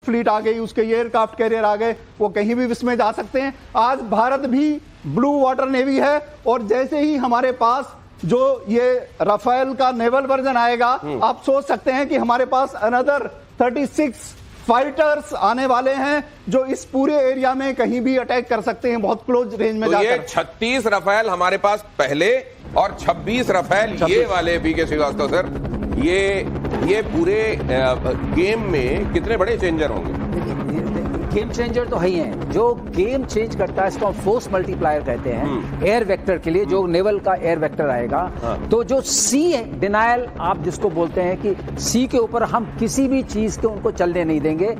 Fleet आ गई, उसके aircraft carrier आ गए, वो कहीं भी इसमें जा सकते हैं। आज भारत भी ब्लू वाटर नेवी है, और जैसे ही हमारे पास जो ये राफेल का नेवल वर्जन आएगा, आप सोच सकते हैं कि हमारे पास अनदर 36 फाइटर्स आने वाले हैं जो इस पूरे एरिया में कहीं भी अटैक कर सकते हैं, बहुत क्लोज रेंज में जाकर। ये 36 राफेल हमारे पास पहले और 26 राफेल ये वाले पीके श्रीवास्तव सर, ये पूरे गेम में कितने बड़े चेंजर होंगे? गेम चेंजर तो है ही है। जो गेम चेंज करता है इसको फोर्स मल्टीप्लायर कहते हैं एयर वेक्टर के लिए, जो नेवल का एयर वेक्टर आएगा। तो जो सी डिनायल आप जिसको बोलते हैं कि सी के ऊपर हम किसी भी चीज के उनको चलने नहीं देंगे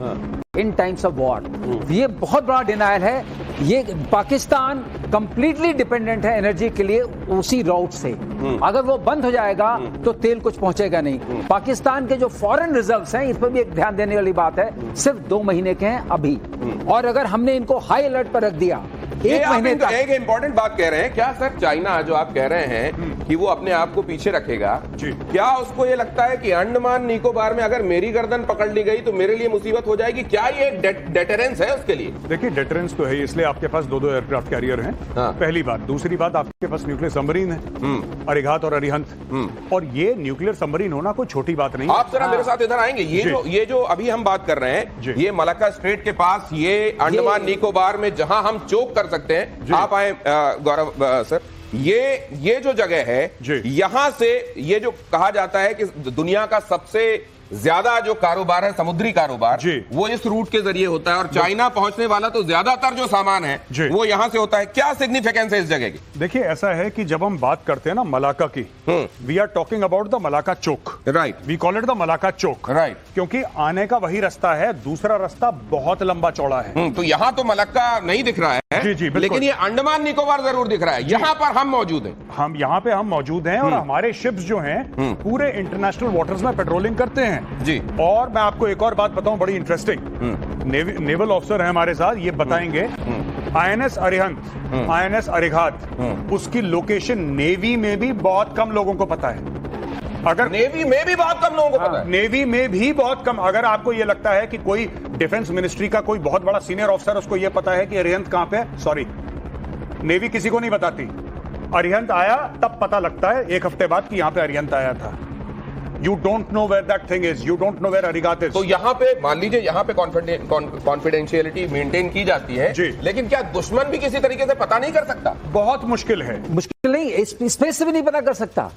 इन टाइम्स ऑफ वॉर, ये बहुत बड़ा डिनायल है। ये पाकिस्तान कंप्लीटली डिपेंडेंट है एनर्जी के लिए उसी राउट से। अगर वो बंद हो जाएगा तो तेल कुछ पहुंचेगा नहीं। पाकिस्तान के जो फॉरेन रिजर्व्स हैं, इस पर भी एक ध्यान देने वाली बात है, सिर्फ 2 महीने के हैं अभी, और अगर हमने इनको हाई अलर्ट पर रख दिया एक महीने तक। एक इंपॉर्टेंट बात कह रहे हैं, क्या सर चाइना जो आप कह रहे हैं कि वो अपने आप को पीछे रखेगा, क्या उसको ये लगता है कि अंडमान निकोबार में अगर मेरी गर्दन पकड़ ली गई तो मेरे लिए मुसीबत हो जाएगी? क्या ये डेटरेंस है उसके लिए? देखिए, डेटरेंस तो है, इसलिए आपके पास 2 एयरक्राफ्ट कैरियर हैं। पहली बात। दूसरी बात, आपके पास न्यूक्लियर सबमरीन है, अरिघात और अरिहंत, और ये न्यूक्लियर सबमरीन होना कोई छोटी बात नहीं। आप जरा मेरे साथ इधर आएंगे। ये जो अभी हम बात कर रहे हैं, ये मलाक्का स्ट्रेट के पास, ये अंडमान निकोबार में जहां हम चोक कर सकते हैं। आप आए गौरव सर, ये जो जगह है, यहां से ये जो कहा जाता है कि दुनिया का सबसे ज्यादा जो कारोबार है, समुद्री कारोबार, वो इस रूट के जरिए होता है, और चाइना पहुंचने वाला तो ज्यादातर जो सामान है वो यहां से होता है। क्या सिग्निफिकेंस है इस जगह की? देखिए, ऐसा है कि जब हम बात करते हैं ना मलाक्का की, we are talking about the Malacca choke, right? We call it the Malacca choke, right? क्योंकि आने का वही रास्ता है, दूसरा रास्ता बहुत लंबा चौड़ा है। तो यहां तो मलाक्का नहीं दिख रहा है, जी, लेकिन ये अंडमान निकोबार जरूर दिख रहा है। यहां पर हम मौजूद हैं, हम यहां पे हम मौजूद हैं, और हमारे शिप्स जो हैं पूरे इंटरनेशनल वाटर्स में पेट्रोलिंग करते हैं जी। और मैं आपको एक और बात बताऊं, बड़ी इंटरेस्टिंग, नेवल ऑफिसर है हमारे साथ, ये बताएंगे आईएनएस अरिहंत, आईएनएस अरिघात, उसकी लोकेशन नेवी में भी बहुत कम लोगों को पता है। अगर नेवी में भी बहुत कम लोगों को पता है, नेवी में भी बहुत कम। अगर आपको यह लगता है कि कोई डिफेंस मिनिस्ट्री का कोई बहुत बड़ा सीनियर ऑफिसर उसको यह पता है कि अरिहंत कहां पे है, सॉरी, नेवी किसी को नहीं बताती। अरिहंत आया तब पता लगता है एक हफ्ते बाद कि यहां पे अरिहंत आया था। You don't know where that thing is. You don't know where Arighat is. तो यहाँ पे मान लीजिए, यहाँ पे कॉन्फिडेंशियलिटी मेंटेन की जाती है जी, लेकिन क्या दुश्मन भी किसी तरीके से पता नहीं कर सकता? बहुत मुश्किल है। मुश्किल नहीं, स्पेस से भी नहीं पता कर सकता।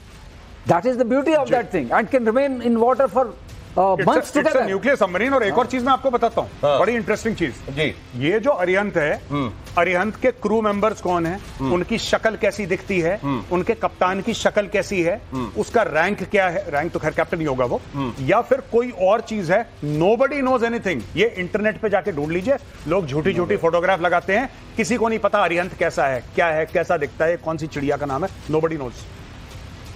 That is the beauty of that thing and can remain in water for months together. Nuclear submarine. और एक और चीज मैं आपको बताता हूँ, बड़ी इंटरेस्टिंग चीज जी। ये जो अरिहंत है, अरिहंत के क्रू मेंबर्स कौन है, उनकी शक्ल कैसी दिखती है, उनके कप्तान की शक्ल कैसी है, उसका रैंक क्या है, रैंक तो खैर कैप्टन ही होगा वो, या फिर कोई और चीज है, नोबडी नोज एनीथिंग। ये इंटरनेट पे जाके ढूंढ लीजिए, लोग झूठी झूठी फोटोग्राफ लगाते हैं, किसी को नहीं पता अरिहंत कैसा है, क्या है, कैसा दिखता है, कौन सी चिड़िया का नाम है, नोबडी नोज।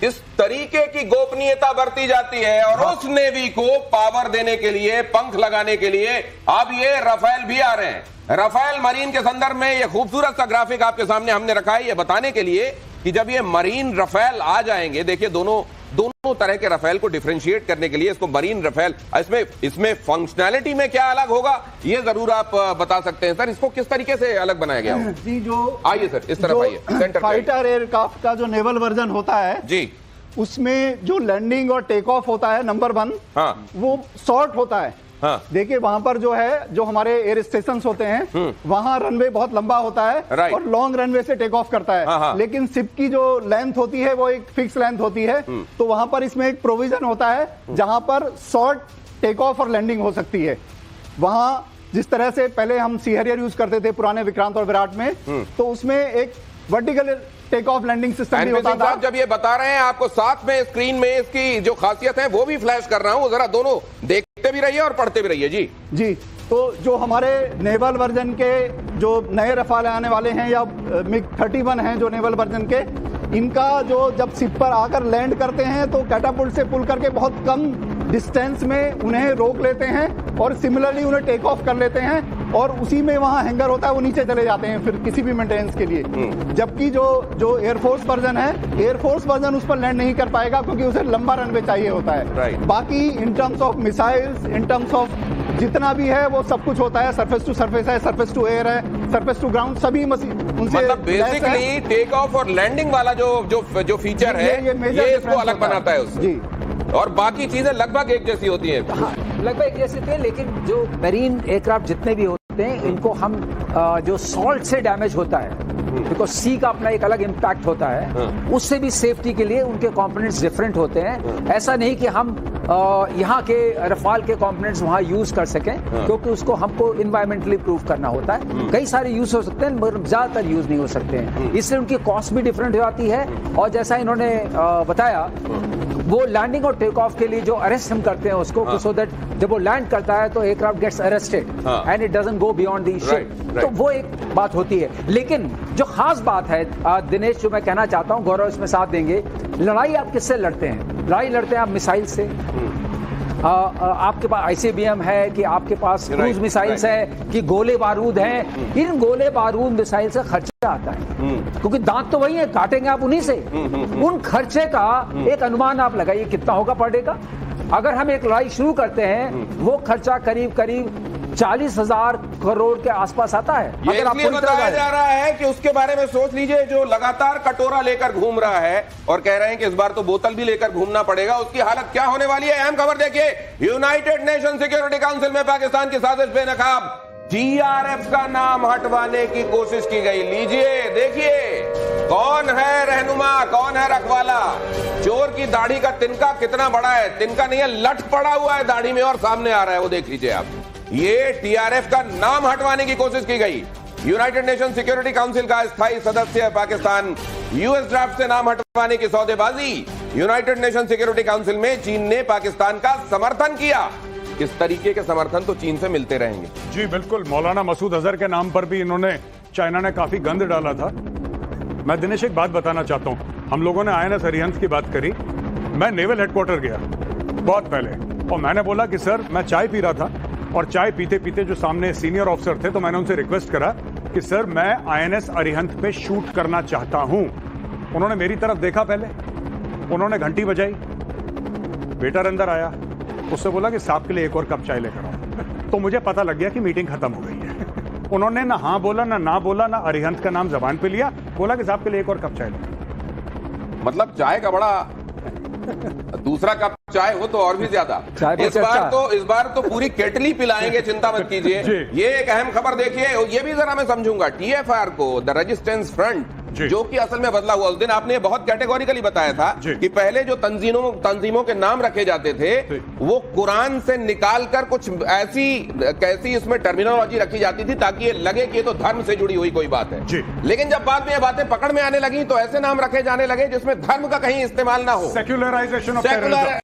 इस तरीके की गोपनीयता बरती जाती है, और उस नेवी को पावर देने के लिए, पंख लगाने के लिए अब ये राफेल भी आ रहे हैं। राफेल मरीन के संदर्भ में ये खूबसूरत सा ग्राफिक आपके सामने हमने रखा है, ये बताने के लिए कि जब ये मरीन राफेल आ जाएंगे, देखिए दोनों तरह के राफेल को डिफरेंशिएट करने के लिए इसको मरीन राफेल, इसमें फंक्शनैलिटी में क्या अलग होगा ये जरूर आप बता सकते हैं सर। इसको किस तरीके से अलग बनाया गया हो? जी, जो आइए सर, इस तरफ आइए, सेंटर फाइटर एयरक्राफ्ट का जो नेवल वर्जन होता है जी, उसमें जो लैंडिंग और टेक ऑफ होता है, नंबर 1, वो शॉर्ट होता है। देखिए वहां पर जो है, जो हमारे एयर स्टेशन होते हैं, वहां रनवे बहुत लंबा होता है और लॉन्ग रनवे से टेक ऑफ करता है। लेकिन शिप की जो लेंथ होती है वो एक फिक्स लेंथ होती है, तो वहां पर इसमें एक प्रोविजन होता है जहां पर शॉर्ट टेक ऑफ और लैंडिंग हो सकती है। वहां जिस तरह से पहले हम सी हैरियर यूज करते थे पुराने विक्रांत और विराट में, तो उसमें एक vertical take off landing system भी होता था। जब ये बता रहे हैं आपको, साथ में स्क्रीन में इसकी जो खासियत है वो भी फ्लैश कर रहा हूं, जरा दोनों देखते भी रहिए और पढ़ते भी रहिए जी। जी, तो जो हमारे नेवल वर्जन के जो नए रफाल आने वाले हैं, या मिग 31 हैं जो नेवल वर्जन के, इनका जो जब शिप पर आकर लैंड करते हैं तो कैटापुल्ट से पुल करके बहुत कम डिस्टेंस में उन्हें रोक लेते हैं और सिमिलरली उन्हें टेक ऑफ कर लेते हैं और उसी में वहां हैंगर होता है, वो नीचे चले जाते हैं फिर किसी भी मेंटेनेंस के लिए। जबकि जो एयरफोर्स वर्जन है, एयरफोर्स वर्जन उस पर लैंड नहीं कर पाएगा क्योंकि उसे लंबा रनवे चाहिए होता है। बाकी in terms of missiles, in terms of जितना भी है वो सब कुछ होता है, सरफेस टू सरफेस है, सरफेस टू एयर है, सरफेस टू ग्राउंड, सभी उनसे मतलब बेसिकली टेक ऑफ और लैंडिंग वाला जो फीचर है ये इसको अलग बनाता है उससे। जी, और बाकी चीजें लगभग एक जैसी होती हैं। हाँ, लगभग एक जैसे थे, लेकिन जो मरीन एयरक्राफ्ट जितने भी होते हैं इनको हम जो सॉल्ट से डैमेज होता है, बिकॉज सी का अपना एक अलग इम्पैक्ट होता है, उससे भी सेफ्टी के लिए उनके कंपोनेंट्स डिफरेंट होते हैं। ऐसा नहीं कि हम यहाँ के रफाल के कंपोनेंट्स वहाँ यूज कर सकें, क्योंकि उसको हमको इन्वायरमेंटली प्रूफ करना होता है। कई सारे यूज हो सकते हैं मगर ज्यादातर यूज नहीं हो सकते हैं, इसलिए उनकी कॉस्ट भी डिफरेंट हो जाती है। और जैसा इन्होंने बताया, वो लैंडिंग और टेक ऑफ के लिए जो अरेस्ट हम करते हैं उसको, सो दैट जब वो लैंड करता है तो aircraft gets arrested and it doesn't go beyond the ship, तो वो एक बात होती है। लेकिन जो खास बात है दिनेश, जो मैं कहना चाहता हूं, गौरव इसमें साथ देंगे, लड़ाई आप किससे लड़ते हैं? लड़ाई लड़ते हैं आप मिसाइल से। आपके पास आईसीबीएम है कि आपके पास क्रूज मिसाइल्स है कि गोले बारूद हैं। इन गोले बारूद मिसाइल से खर्चा आता है, क्योंकि दांत तो वही है, काटेंगे आप उन्हीं से। उन खर्चे का एक अनुमान आप लगाइए कितना होगा पर डे का। अगर हम एक लड़ाई शुरू करते हैं, वो खर्चा करीब करीब 40,000 करोड़ के आसपास आता है। ये इसलिए बताया जा रहा है कि उसके बारे में सोच लीजिए, जो लगातार कटोरा लेकर घूम रहा है और कह रहे हैं कि इस बार तो बोतल भी लेकर घूमना पड़ेगा, उसकी हालत क्या होने वाली है। अहम खबर देखिए, यूनाइटेड नेशन सिक्योरिटी काउंसिल में पाकिस्तान की साजिश बेनकाब, टीआरएफ का नाम हटवाने की कोशिश की गई। लीजिए देखिए, कौन है रहनुमा, कौन है रखवाला। चोर की दाढ़ी का तिनका कितना बड़ा है, तिनका नहीं है, लठ पड़ा हुआ है दाढ़ी में और सामने आ रहा है, वो देख लीजिए आप। ये टीआरएफ का नाम हटवाने की कोशिश की गई। यूनाइटेड नेशन सिक्योरिटी काउंसिल का स्थायी सदस्य है पाकिस्तान। यूएस ड्राफ्ट से नाम हटवाने की सौदेबाजी। यूनाइटेड नेशन सिक्योरिटी काउंसिल में चीन ने पाकिस्तान का समर्थन किया। इस तरीके के समर्थन तो चीन से मिलते रहेंगे। जी बिल्कुल, मौलाना मसूद अजहर के नाम पर भी इन्होंने, चाइना ने काफी गंद डाला था। मैं दिनेश एक बात बताना चाहता हूं, हम लोगों ने आईएनएस अरिहंत की बात करी। मैं नेवल हेडक्वार्टर गया बहुत पहले और मैंने बोला कि सर, मैं चाय पी रहा था और चाय पीते पीते जो सामने सीनियर ऑफिसर थे, तो मैंने उनसे रिक्वेस्ट करा कि सर मैं आईएनएस अरिहंत पे शूट करना चाहता हूं। उन्होंने मेरी तरफ देखा, पहले उन्होंने घंटी बजाई, वेटर अंदर आया, उससे बोला कि साहब के लिए एक और कप चाय लेकर आओ। तो मुझे पता लग गया कि मीटिंग खत्म हो गई है। उन्होंने ना हाँ बोला, ना बोला, ना अरिहंत का नाम जबान पे लिया, बोला कि साहब के लिए एक और कप चाय लो। मतलब चाय का बड़ा, दूसरा कप चाय हो तो और भी ज्यादा। इस बार तो पूरी केटली पिलाएंगे, चिंता मत कीजिए। ये एक अहम खबर देखिए, ये भी जरा मैं समझूंगा। टीएफआर को, द रेजिस्टेंस फ्रंट, जो कि असल में बदला हुआ, उस दिन आपने बहुत कैटेगोरिकली बताया था कि पहले जो तंजीमों के नाम रखे जाते थे वो कुरान से निकालकर कुछ कैसी इसमें टर्मिनोलॉजी रखी जाती थी ताकि ये लगे कि ये तो धर्म से जुड़ी हुई कोई बात है। लेकिन जब बाद में ये बातें पकड़ में आने लगी तो ऐसे नाम रखे जाने लगे जिसमें धर्म का कहीं इस्तेमाल ना हो। Secularisation of